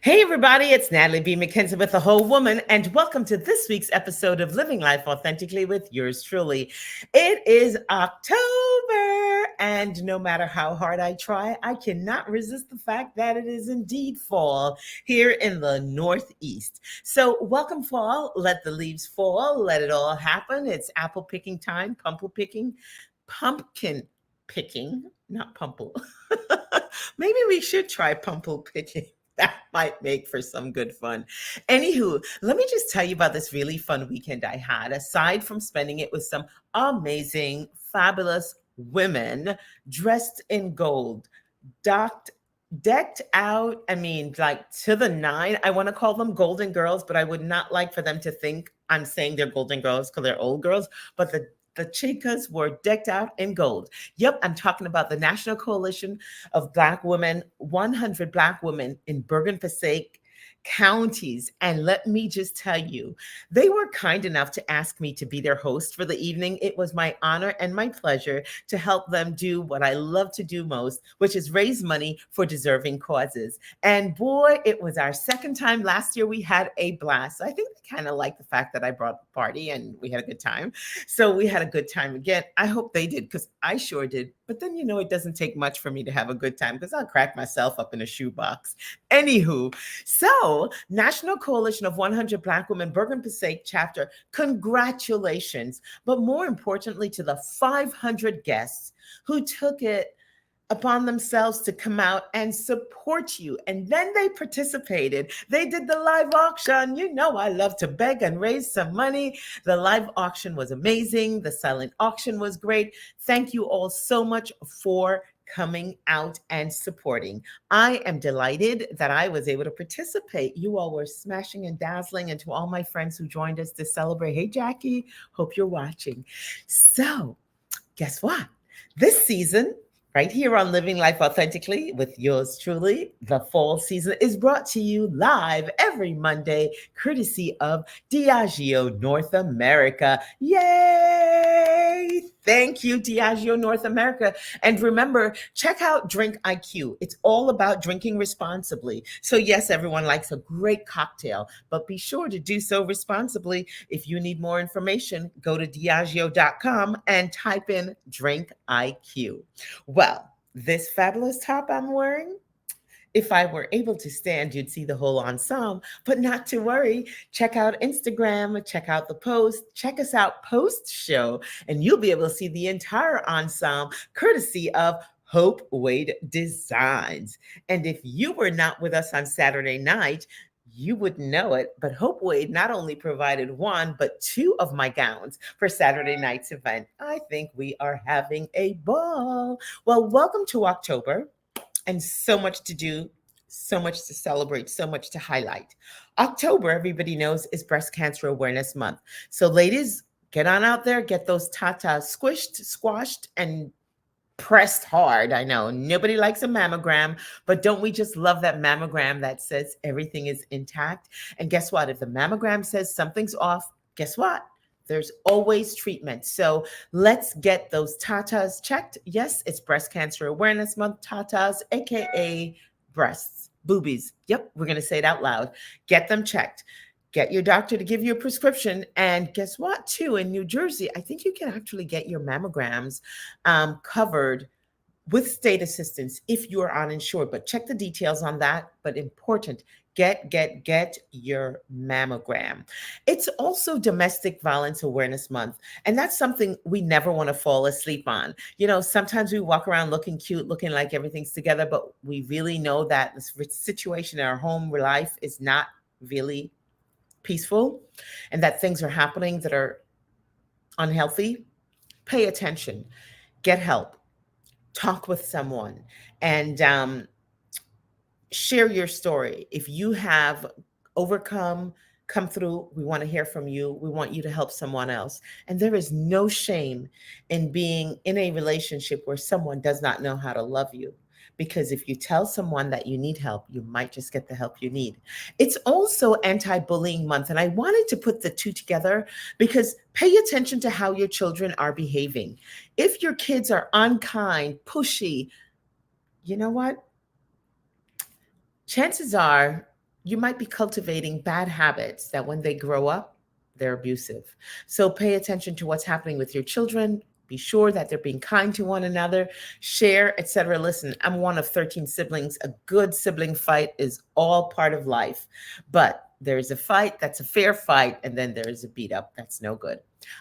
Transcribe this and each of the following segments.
Hey, everybody, it's Natalie B. McKenzie with The Whole Woman, and welcome to this week's episode of Living Life Authentically with yours truly. It is October, and no matter how hard I try, I cannot resist the fact that it is indeed fall here in the Northeast. So, welcome, fall. Let the leaves fall, let it all happen. It's apple picking time, pumpkin picking, not pumple. Maybe we should try pumple picking. That might make for some good fun. Anywho, let me just tell you about this really fun weekend I had. Aside from spending it with some amazing, fabulous women dressed in gold, docked, decked out. I mean, like to the nine. I want to call them golden girls, but I would not like for them to think I'm saying they're golden girls because they're old girls. But the chicas were decked out in gold. Yep, I'm talking about the National Coalition of Black Women, 100 Black women in Bergen-Passaic counties. And let me just tell you, they were kind enough to ask me to be their host for the evening. It was my honor and my pleasure to help them do what I love to do most, which is raise money for deserving causes. And boy, it was our second time. Last year we had a blast. I think they kind of liked the fact that I brought the party and we had a good time. So we had a good time again. I hope they did because I sure did. But then, it doesn't take much for me to have a good time because I'll crack myself up in a shoebox. Anywho, so National Coalition of 100 Black Women, Bergen-Passaic chapter, congratulations. But more importantly, to the 500 guests who took it upon themselves to come out and support you. And then they participated. They did the live auction. You know, I love to beg and raise some money. The live auction was amazing. The silent auction was great. Thank you all so much for coming out and supporting. I am delighted that I was able to participate. You all were smashing and dazzling. And to all my friends who joined us to celebrate, hey, Jackie, hope you're watching. So guess what? This season, right here on Living Life Authentically with yours truly, the fall season is brought to you live every Monday, courtesy of Diageo North America. Yay! Thank you, Diageo North America. And remember, check out Drink IQ. It's all about drinking responsibly. So yes, everyone likes a great cocktail, but be sure to do so responsibly. If you need more information, go to Diageo.com and type in Drink IQ. Well, this fabulous top I'm wearing, if I were able to stand, you'd see the whole ensemble, but not to worry. Check out Instagram, check out the post, check us out post show, and you'll be able to see the entire ensemble courtesy of Hope Wade Designs. And if you were not with us on Saturday night, you wouldn't know it, but Hope Wade not only provided one, but two of my gowns for Saturday night's event. I think we are having a ball. Well, welcome to October, and so much to do, so much to celebrate, so much to highlight. October, everybody knows, is Breast Cancer Awareness Month. So, ladies, get on out there, get those tatas squished, squashed, and pressed hard. I know nobody likes a mammogram, but don't we just love that mammogram that says everything is intact? And guess what? If the mammogram says something's off, guess what? There's always treatment. So let's get those tatas checked. Yes, it's Breast Cancer Awareness Month. Tatas, AKA breasts, boobies. Yep, we're going to say it out loud. Get them checked. Get your doctor to give you a prescription. And guess what, too? In New Jersey, I think you can actually get your mammograms covered with state assistance if you are uninsured. But check the details on that. But important, get your mammogram. It's also Domestic Violence Awareness Month. And that's something we never want to fall asleep on. Sometimes we walk around looking cute, looking like everything's together, but we really know that the situation in our home life is not really peaceful and that things are happening that are unhealthy. Pay attention, get help, talk with someone, and share your story. If you have overcome, come through, we want to hear from you. We want you to help someone else. And there is no shame in being in a relationship where someone does not know how to love you. Because if you tell someone that you need help, you might just get the help you need. It's also Anti-Bullying Month. And I wanted to put the two together because pay attention to how your children are behaving. If your kids are unkind, pushy, you know what? Chances are you might be cultivating bad habits that when they grow up, they're abusive. So pay attention to what's happening with your children. Be sure that they're being kind to one another, share, etc. Listen, I'm one of 13 siblings. A good sibling fight is all part of life. But there's a fight that's a fair fight, and then there is a beat up that's no good.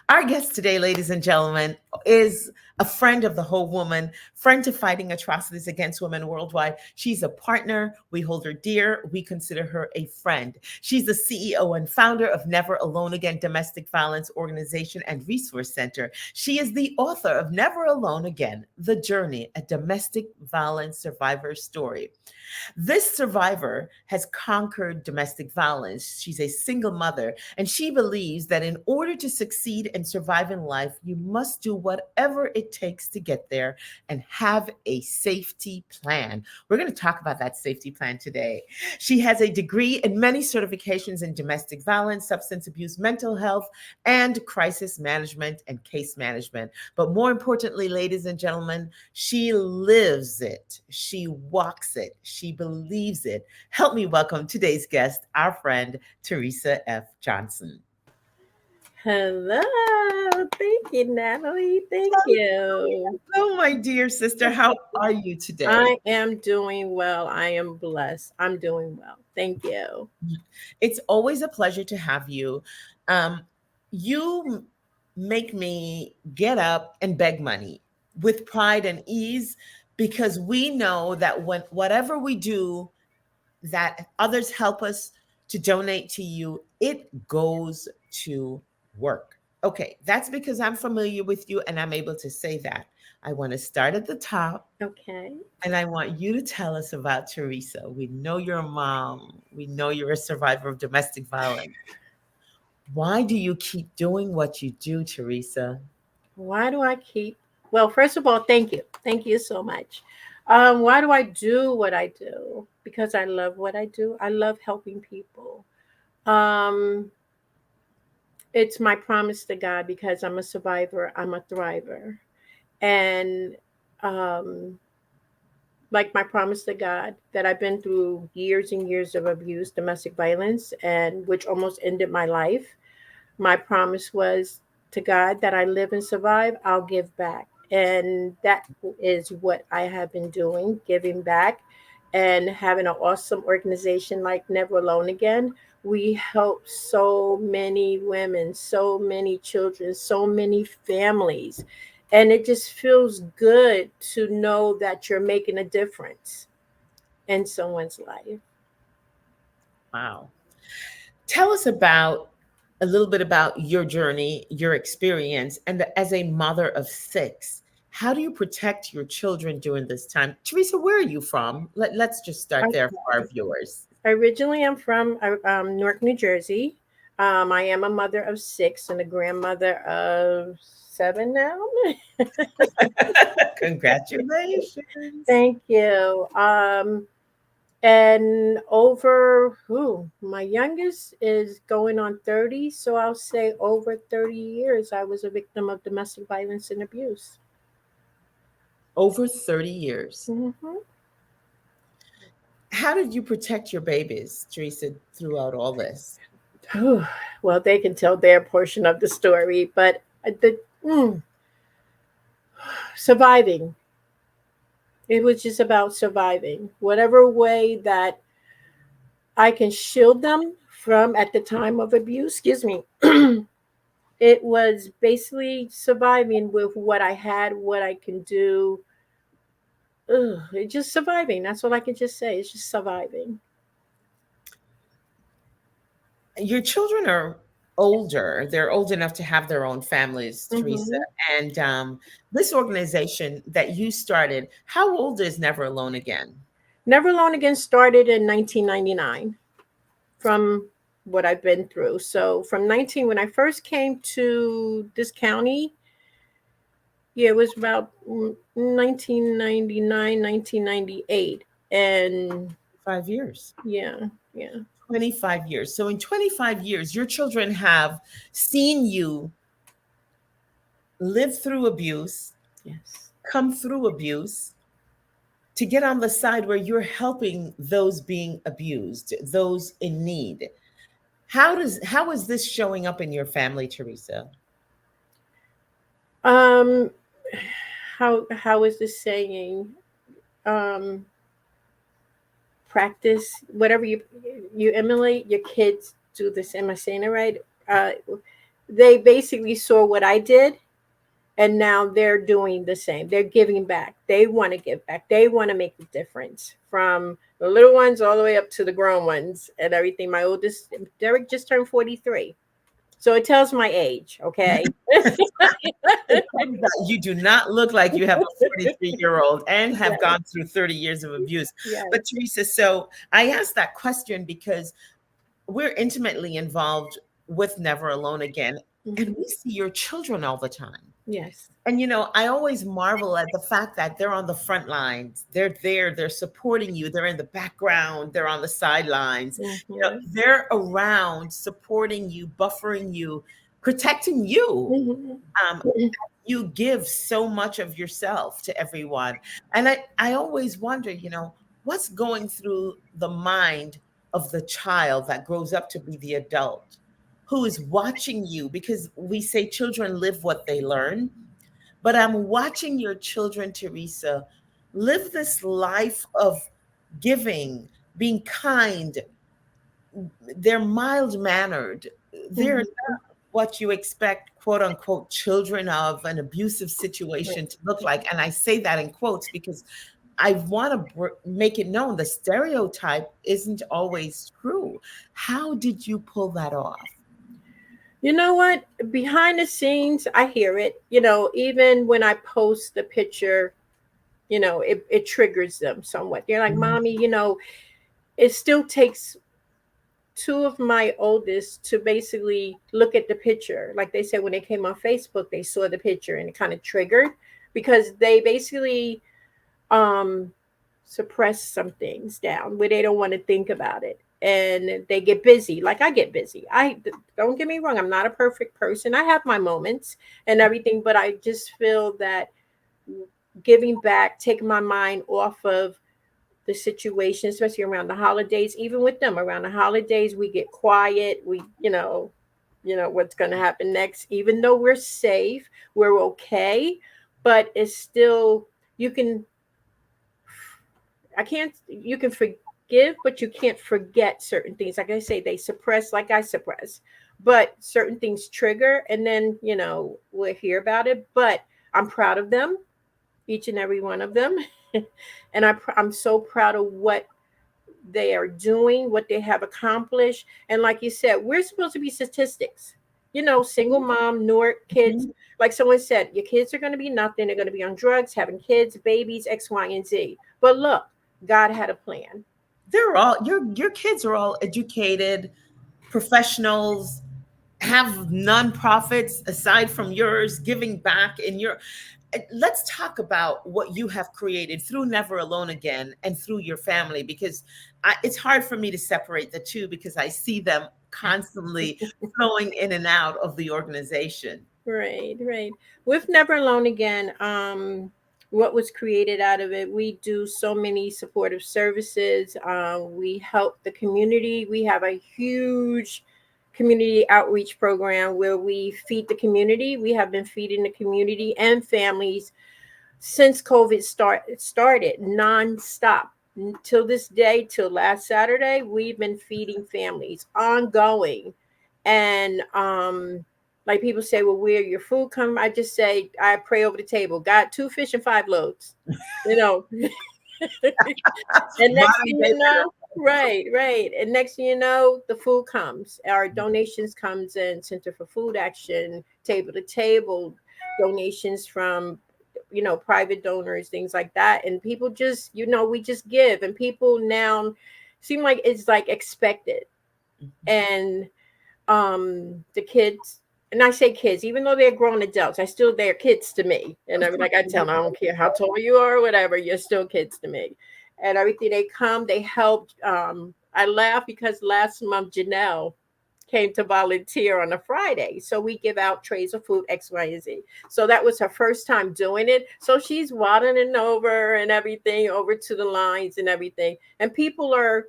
Our guest today, ladies and gentlemen, is a friend of the whole woman, friend to fighting atrocities against women worldwide. She's a partner. We hold her dear. We consider her a friend. She's the CEO and founder of Never Alone Again Domestic Violence Organization and Resource Center. She is the author of Never Alone Again, The Journey, a Domestic Violence Survivor's Story. This survivor has conquered domestic violence. She's a single mother, and she believes that in order to succeed and survive in life, you must do whatever it takes to get there and have a safety plan. We're going to talk about that safety plan today. She has a degree and many certifications in domestic violence, substance abuse, mental health, and crisis management and case management. But more importantly, ladies and gentlemen, she lives it. She walks it. She believes it. Help me welcome today's guest, our friend, Theresa F. Johnston. Hello. Thank you, Natalie. Thank you. Hello, my dear sister. How are you today? I am doing well. I am blessed. I'm doing well. Thank you. It's always a pleasure to have you. Um, you make me get up and beg money with pride and ease because we know that when whatever we do, that others help us to donate to you, it goes to work. Okay, that's because I'm familiar with you and I'm able to say that. I want to start at the top Okay. and I want you to tell us about Theresa. We know you're a mom, we know you're a survivor of domestic violence. Why do you keep doing what you do, Theresa? Why do I keep? Well, first of all, thank you. Thank you so much. Why do I do what I do? Because I love what I do. I love helping people. Um, it's my promise to God because I'm a survivor. I'm a thriver. And um, like my promise to God that I've been through years and years of abuse, domestic violence, and which almost ended my life. My promise was to God that I live and survive, I'll give back. And that is what I have been doing, giving back and having an awesome organization like Never Alone Again. We help so many women, so many children, so many families. And it just feels good to know that you're making a difference in someone's life. Wow. Tell us about a little bit about your journey, your experience, and as a mother of six, how do you protect your children during this time? Teresa, where are you from? Let's just start there for our viewers. Originally, I'm from Newark, New Jersey. I am a mother of six and a grandmother of seven now. Congratulations. Thank you. And over who my youngest is going on 30, so I'll say over 30 years I was a victim of domestic violence and abuse. Over 30 years. Hmm. How did you protect your babies, Teresa, throughout all this? Well, they can tell their portion of the story, but surviving. It was just about surviving. Whatever way that I can shield them from at the time of abuse, excuse me, it was basically surviving with what I had, what I can do. It's just surviving. That's all I can just say. It's just surviving. Your children are older. They're old enough to have their own families, Teresa. Hmm. And this organization that you started, how old is Never Alone Again? Never Alone Again started in 1999 from what I've been through. So from 19, when I first came to this county, yeah, it was about 1999, 1998. And 5 years. yeah, yeah. 25 years. So in 25 years, your children have seen you live through abuse, Yes. come through abuse, to get on the side where you're helping those being abused, those in need. How is this showing up in your family, Theresa? Um, how is this saying? Um, Practice whatever you emulate. Your kids do this. Am I saying it right? Uh, they basically saw what I did, and now they're doing the same. They're giving back. They want to give back. They want to make a difference, from the little ones all the way up to the grown ones and everything. My oldest, Derek, just turned 43. So it tells my age, okay? It comes out, you do not look like you have a 43-year-old and have Yes, gone through 30 years of abuse. yes. But Theresa, so I asked that question because we're intimately involved with Never Alone Again, and Mhm. we see your children all the time. Yes. And I always marvel at the fact that they're on the front lines. They're there, they're supporting you, they're in the background, they're on the sidelines. Mhm. They're around supporting you, buffering you, protecting you. Mhm. Um, you give so much of yourself to everyone. And I always wonder, what's going through the mind of the child that grows up to be the adult who is watching you, because we say children live what they learn. But I'm watching your children, Theresa, live this life of giving, being kind. They're mild mannered. They're Mhm. what you expect, quote unquote, children of an abusive Right. situation to look like. And I say that in quotes because I want to make it known the stereotype isn't always true. How did you pull that off? You know what? Behind the scenes, I hear it. Even when I post the picture, it triggers them somewhat. They're like, Mhm. Mommy, it still takes two of my oldest to basically look at the picture. Like they said, when they came on Facebook, they saw the picture and it kind of triggered, because they basically um suppress some things down where they don't want to think about it, and they get busy like I get busy. I Don't get me wrong, I'm not a perfect person. I have my moments and everything, but I just feel that giving back, taking my mind off of the situation, especially around the holidays. Even with them around the holidays, we get quiet. We what's going to happen next. Even though we're safe, we're okay, but it's still, you can I can't you can forgive, but you can't forget certain things. Like I say, they suppress like I suppress. But certain things trigger, and then, we'll hear about it. But I'm proud of them, each and every one of them. And I'm so proud of what they are doing, what they have accomplished. And like you said, we're supposed to be statistics. Single mom, Newark kids. Mhm. Like someone said, your kids are going to be nothing. They're going to be on drugs, having kids, babies, X, Y, and Z. But look, God had a plan. They're all your kids are all educated professionals, have nonprofits aside from yours, giving back in your. Let's talk about what you have created through Never Alone Again and through your family, because it's hard for me to separate the two because I see them constantly flowing in and out of the organization. Right, right. With Never Alone Again, what was created out of it, we do so many supportive services. We help the community. We have a huge community outreach program where we feed the community. We have been feeding the community and families since COVID started nonstop. Till this day, till last Saturday, we've been feeding families ongoing. And like people say, well, where your food come? I just say, I pray over the table. God, 2 fish and 5 loaves. You know, and next Modern thing day you know, right, right. And next thing you know, the food comes. Our donations comes in, Center for Food Action, Table to Table, donations from, private donors, things like that. And people just, we just give. And people now seem like it's like expected. And the kids, and I say kids, even though they're grown adults, they're kids to me. And Of I'm course. like, I tell them, I don't care how tall you are or whatever, you're still kids to me. And everything, they come, they help. I laugh because last month, Janelle, came to volunteer on a Friday. So we give out trays of food, X, Y, and Z. So that was her first time doing it. So she's waddling over and everything, over to the lines and everything. And people are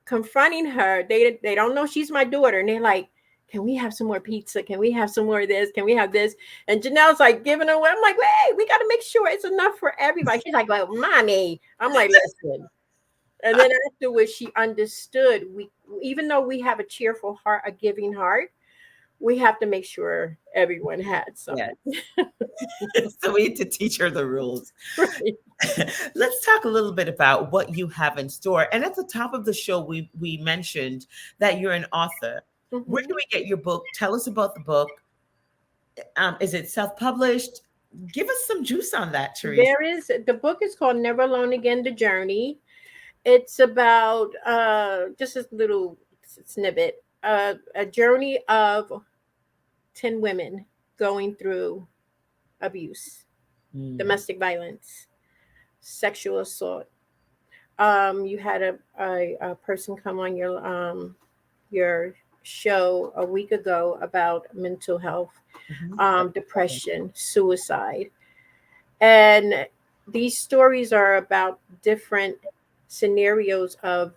confronting her. They don't know she's my daughter. And they're like, can we have some more pizza? Can we have some more of this? Can we have this? And Janelle's like giving away. I'm like, wait, we got to make sure it's enough for everybody. She's like, well, mommy. I'm like, listen. And then afterwards, she understood. We, even though we have a cheerful heart, a giving heart, we have to make sure everyone had some. Yes. So we need to teach her the rules. Right. Let's talk a little bit about what you have in store. And at the top of the show, we mentioned that you're an author. Mm-hmm. Where do we get your book? Tell us about the book. Is it self-published? Give us some juice on that, Theresa. There is, the book is called Never Alone Again, The Journey. It's about just a little snippet, a journey of 10 women going through abuse, domestic violence, sexual assault. You had a person come on your show a week ago about mental health, depression, suicide. And these stories are about different scenarios of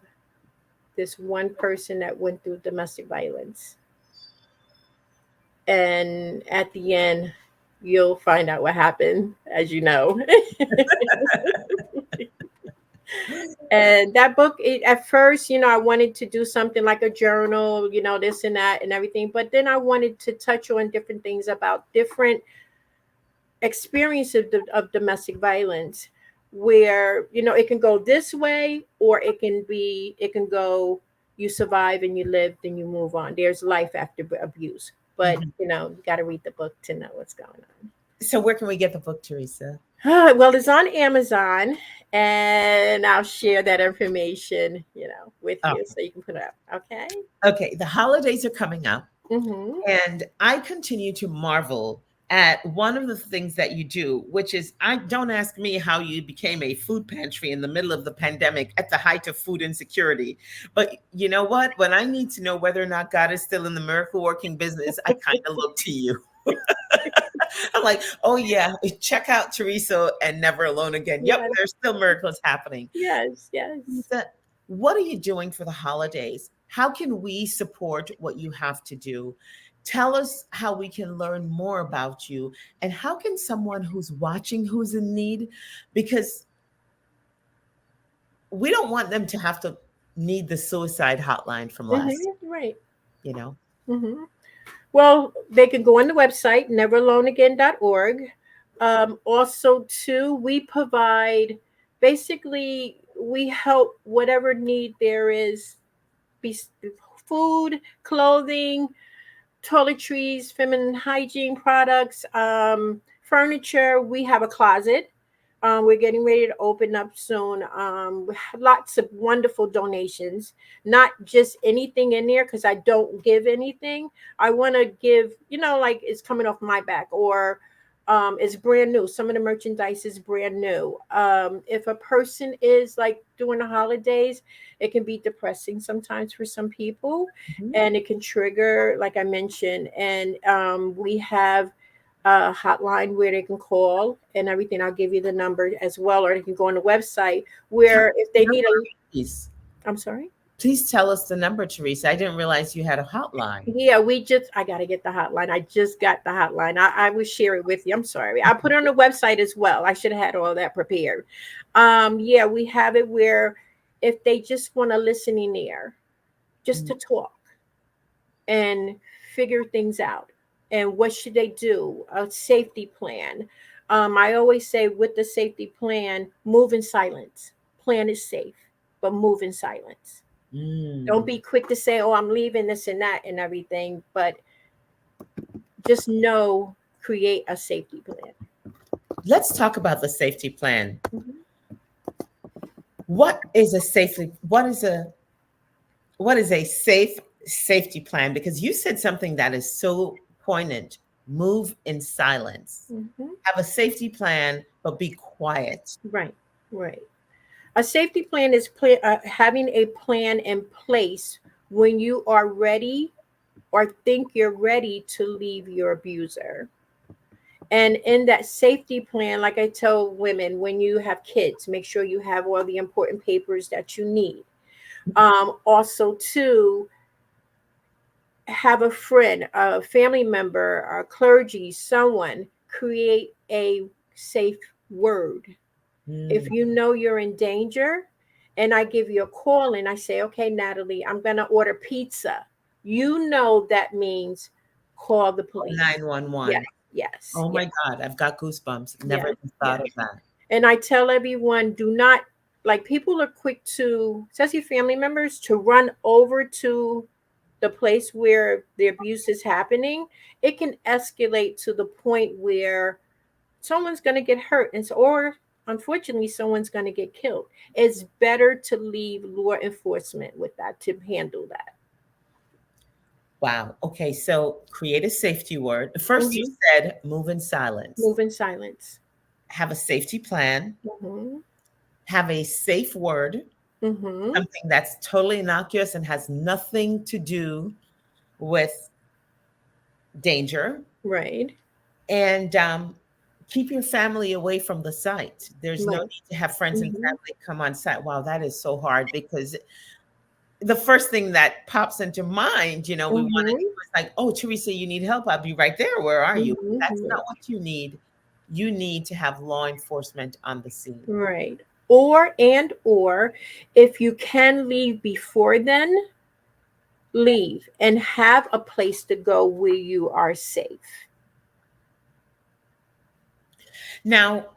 this one person that went through domestic violence. And at the end, you'll find out what happened, as you know. And that book, at first, I wanted to do something like a journal, this and that and everything. But then I wanted to touch on different things about different experiences of domestic violence, where it can go this way, or it can go, you survive and you live, then you move on. There's life after abuse, but you got to read the book to know what's going on. So where can we get the book, Theresa? Well, it's on Amazon, and I'll share that information with you, so you can put it up. Okay, the holidays are coming up, and I continue to marvel at one of the things that you do, which is, don't ask me how you became a food pantry in the middle of the pandemic at the height of food insecurity. But you know what? When I need to know whether or not God is still in the miracle working business, I kind of look to you. I'm like, oh yeah, check out Theresa and Never Alone Again. Yep, yes. There's still miracles happening. Yes. What are you doing for the holidays? How can we support what you have to do? Tell us how we can learn more about you, and how can someone who's watching, who's in need, because we don't want them to have to need the suicide hotline from last. Right. Well, they can go on the website, neveraloneagain.org. Also, too, we provide, basically, we help whatever need there is, be food, clothing, toiletries, feminine hygiene products, furniture. We have a closet. We're getting ready to open up soon. We have lots of wonderful donations, not just anything in there, because I don't give anything. I want to give, like it's coming off my back, or it's brand new. Some of the merchandise is brand new. If a person is like during the holidays, it can be depressing sometimes for some people, and it can trigger, like I mentioned. And we have a hotline where they can call and everything. I'll give you the number as well, or they can go on the website where if they need please. I'm sorry? Please tell us the number, Theresa. I didn't realize you had a hotline. Yeah, I got to get the hotline. I just got the hotline. I will share it with you. I'm sorry. I put it on the website as well. I should have had all that prepared. Yeah, we have it where if they just want a listening ear, just to talk and figure things out. And what should they do? A safety plan. I always say with the safety plan, move in silence. Plan is safe, but move in silence. Don't be quick to say, oh, I'm leaving this and that and everything, but just create a safety plan. Let's talk about the safety plan. What is a safe safety plan? Because you said something that is so poignant. Move in silence. Have a safety plan, but be quiet. Right. A safety plan is having a plan in place when you are ready or think you're ready to leave your abuser. And in that safety plan, like I tell women, when you have kids, make sure you have all the important papers that you need. Also, too, have a friend, a family member, a clergy, someone create a safe word. If Mm. you know you're in danger, and I give you a call and I say, okay, Natalie, I'm going to order pizza, you know that means call the police. Yes, 911. yes, Oh yes, my God, I've got goosebumps. Never yes, even thought yes. of that. And I tell everyone, do not, like, people are quick to, especially family members, to run over to the place where the abuse is happening. It can escalate to the point where someone's going to get hurt, and so, or unfortunately someone's going to get killed. It's better to leave law enforcement with that to handle that. Wow. Okay, so create a safety word. First, you Hmm. said move in silence, Move in silence. have a safety plan, Hmm. have a safe word, Hmm. something that's totally innocuous and has nothing to do with danger, Right. and keep your family away from the site. There's no Right. need to have friends and Hmm. family come on site. Wow, that is so hard because the first thing that pops into mind, we want to do Hmm. is like, oh, Theresa, you need help. I'll be right there. Where are you? That's Hmm. not what you need. You need to have law enforcement on the scene. Right. Or if you can leave before then, leave and have a place to go where you are safe. Now,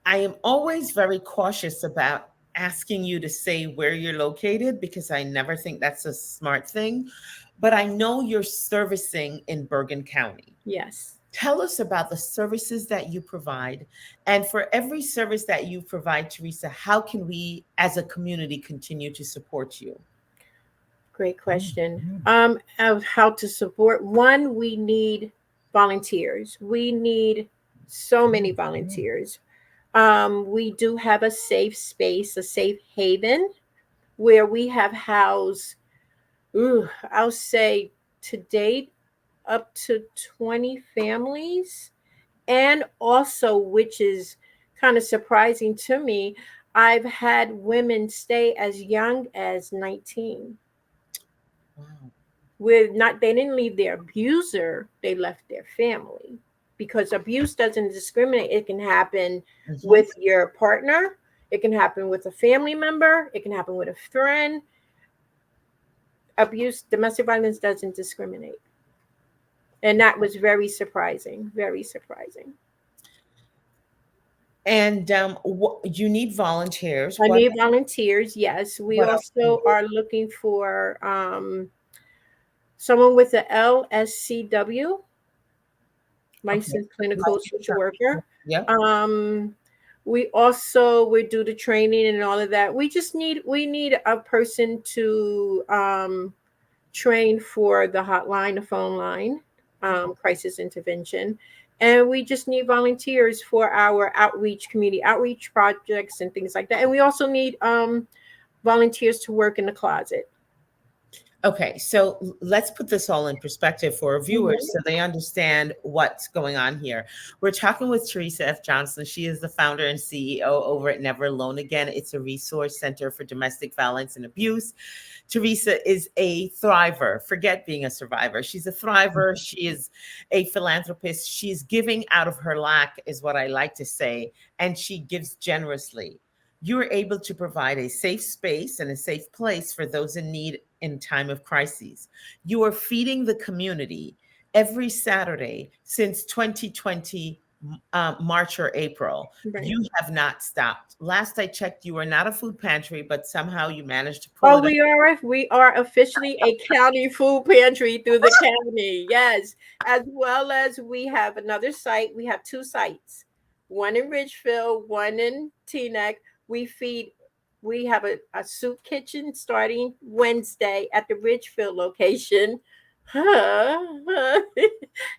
I am always very cautious about asking you to say where you're located because I never think that's a smart thing. But I know you're servicing in Bergen County. Yes. Tell us about the services that you provide. And for every service that you provide, Theresa, how can we as a community continue to support you? Great question. Of how to support. One, we need volunteers. We need so many volunteers. We do have a safe space, a safe haven where we have housed, I'll say to date, up to 20 families. And also, which is kind of surprising to me, I've had women stay as young as 19. Wow. With not, they didn't leave their abuser, they left their family, because abuse doesn't discriminate. It can happen Mhm. with your partner, it can happen with a family member, it can happen with a friend. Abuse, domestic violence doesn't discriminate. And that was very surprising, very surprising. And you need volunteers. I What need volunteers. Yes, we what else do you also do? are looking for someone with the LSCW, Okay. licensed clinical License social practitioner. worker. Yep. Um, we do the training and all of that. We need a person to train for the hotline, the phone line, crisis intervention, and we just need volunteers for our outreach, community outreach projects, and things like that. And we also need volunteers to work in the closet. Okay, so let's put this all in perspective for our viewers so Mhm. they understand what's going on here. We're talking with Theresa F. Johnston. She is the founder and CEO over at Never Alone Again. It's a resource center for domestic violence and abuse. Theresa is a thriver. Forget being a survivor. She's a thriver. She is a philanthropist. She's giving out of her lack, is what I like to say, and she gives generously. You are able to provide a safe space and a safe place for those in need in time of crises. You are feeding the community every Saturday since 2020, March or April. Right. You have not stopped. Last I checked, you are not a food pantry, but somehow you managed to pull Oh, it off. we are officially a county food pantry through the county. Yes, as well as we have another site. We have two sites, one in Ridgeville, one in Teaneck. We feed. We have a soup kitchen starting Wednesday at the Ridgeville location.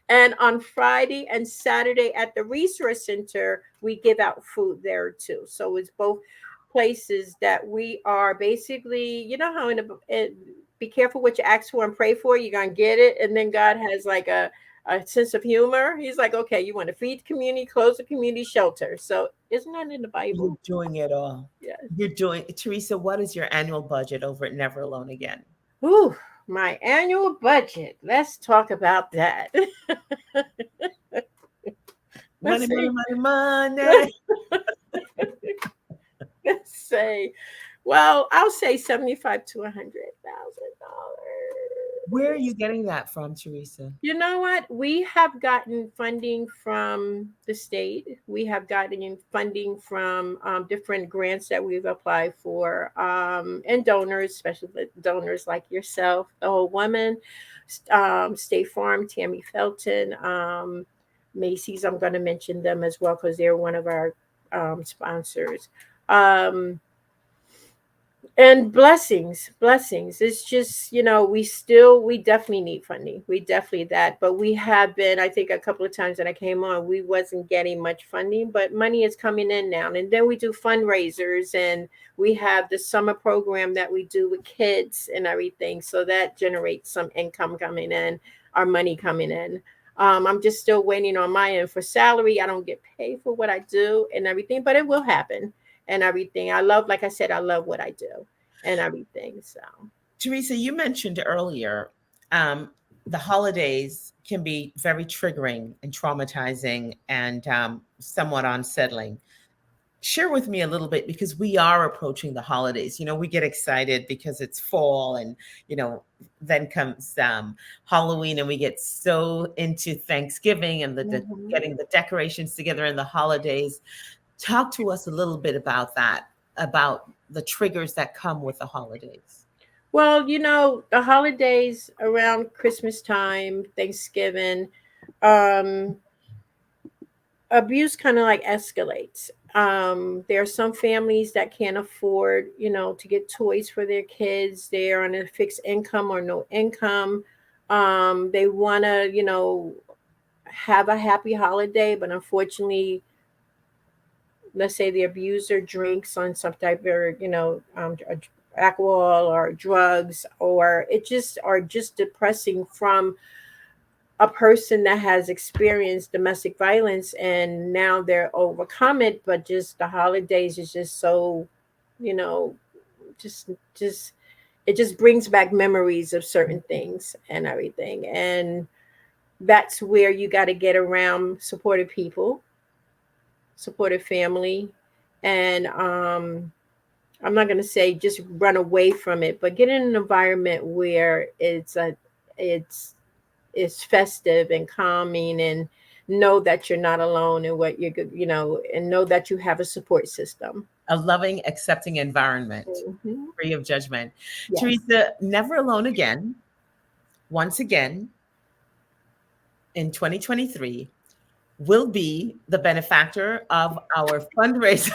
And on Friday and Saturday at the resource center, we give out food there too. So it's both places that we are basically, you know how be careful what you ask for and pray for. You're gonna get it, and then God has like a sense of humor. He's like, okay, you want to feed the community, close the community shelter. So isn't that in the You're Bible? doing it all. Yes. You're doing, Teresa, what is your annual budget over at Never Alone Again? Ooh, my annual budget. Let's talk about that. Let's Money, money, see. money, money. Let's say, well, I'll say 75 to $100,000. Where are you getting that from, Teresa? You know what? We have gotten funding from the state. We have gotten funding from different grants that we've applied for, and donors, especially donors like yourself, the whole woman, State Farm, Tammy Felton, Macy's. I'm going to mention them as well because they're one of our sponsors. Um, and blessings, it's just, we definitely need funding, we definitely that, but we have been, I think a couple of times that I came on, we wasn't getting much funding, but money is coming in now, and then we do fundraisers, and we have the summer program that we do with kids and everything, so that generates some income coming in, our money coming in. I'm just still waiting on my end for salary. I don't get paid for what I do and everything, but it will happen and everything. I love, like I said, I love what I do and everything. So, Teresa, you mentioned earlier um, the holidays can be very triggering and traumatizing and somewhat unsettling. Share with me a little bit because we are approaching the holidays. We get excited because it's fall and, then comes Halloween and we get so into Thanksgiving and mhm. getting the decorations together in the holidays. Talk to us a little bit about that, about the triggers that come with the holidays. Well, the holidays around Christmas time, Thanksgiving, um, abuse kind of like escalates. There are some families that can't afford, to get toys for their kids. They're on a fixed income or no income. They want to, have a happy holiday, but unfortunately, let's say the abuser drinks on some type of, alcohol or drugs, or it just are just depressing from a person that has experienced domestic violence and now they're overcome it, but just the holidays is just so, you know, just it just brings back memories of certain things and everything. And that's where you got to get around supportive people, supportive family, and I'm not going to say just run away from it, but get in an environment where it's it's festive and calming, and know that you're not alone in what and know that you have a support system. A loving, accepting environment, Hmm. free of judgment. Yes. Teresa, Never Alone Again, once again in 2023, will be the benefactor of our fundraiser.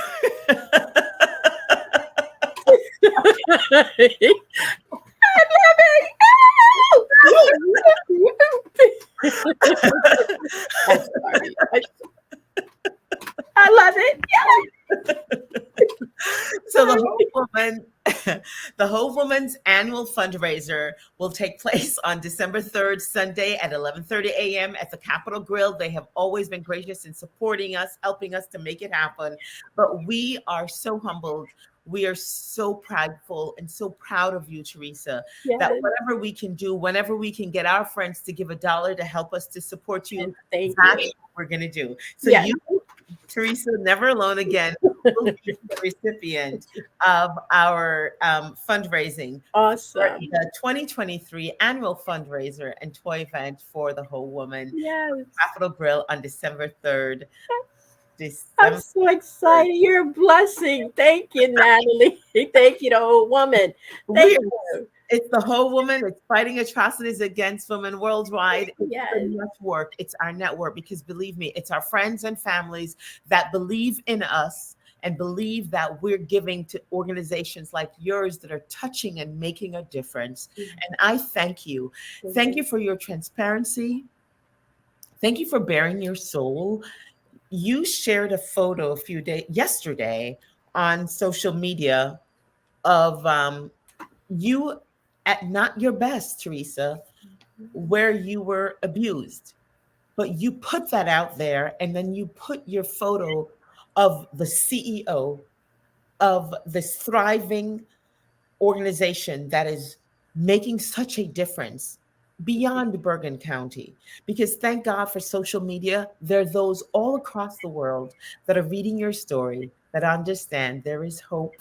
I'm sorry. I love it. So the Whole Woman, the Whole Woman's annual fundraiser will take place on December 3rd, Sunday at 11:30 a.m. at the Capitol Grill. They have always been gracious in supporting us, helping us to make it happen. But we are so humbled. We are so prideful and so proud of you, Teresa, that Yes. whatever we can do, whenever we can get our friends to give $1 to help us to support you, And thank that's you. what we're going to do. So Yes. you, Teresa, Never Alone Again, will be the recipient of our fundraising for Awesome. the 2023 annual fundraiser and toy event for the Whole Woman Yes. Capitol Grill on December 3rd. I'm December so 3rd. excited. You're a blessing. Thank you, Natalie. Thank you, the old woman. We Thank are, you. it's the Whole Woman. It's fighting atrocities against women worldwide. It's the Yes. network. It's our network because believe me, it's our friends and families that believe in us and believe that we're giving to organizations like yours that are touching and making a difference. And I thank you. Thank you for your transparency. Thank you for bearing your soul. You shared a photo a few days yesterday on social media of you. at not your best, Theresa, where you were abused. But you put that out there, and then you put your photo of the CEO of this thriving organization that is making such a difference beyond Bergen County. Because thank God for social media, there are those all across the world that are reading your story that understand there is hope,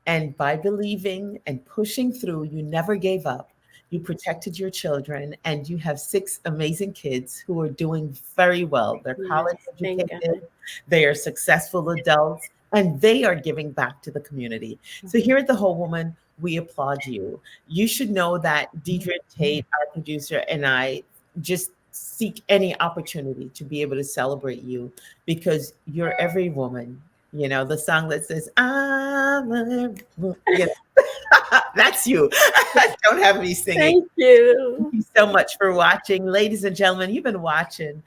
and by believing and pushing through, you never gave up. You protected your children, and you have six amazing kids who are doing very well. They're college Yes, thank educated, God. they are successful adults, and they are giving back to the community. So, here at The Whole Woman, we applaud you. You should know that Deidre Tate, our producer, and I just seek any opportunity to be able to celebrate you because you're every woman. You know, the song that says, I'm a, you know, that's you. Don't have me singing. Thank Thank you. you so much for watching. Ladies and gentlemen, you've been watching,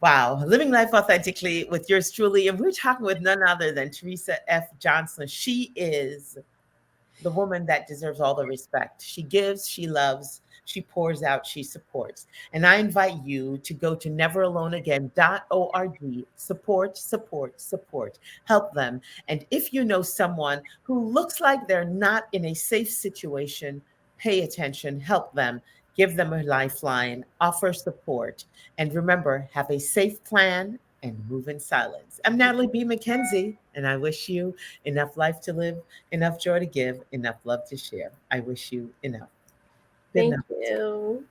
wow, Living Life Authentically with yours truly. And we're talking with none other than Theresa F. Johnston. She is the woman that deserves all the respect. She gives, she loves, she pours out, she supports. And I invite you to go to neveraloneagain.org. Support, support, support. Help them. And if you know someone who looks like they're not in a safe situation, pay attention, help them, give them a lifeline, offer support. And remember, have a safe plan and move in silence. I'm Natalie B. McKenzie, and I wish you enough life to live, enough joy to give, enough love to share. I wish you enough. Good Thank night. you.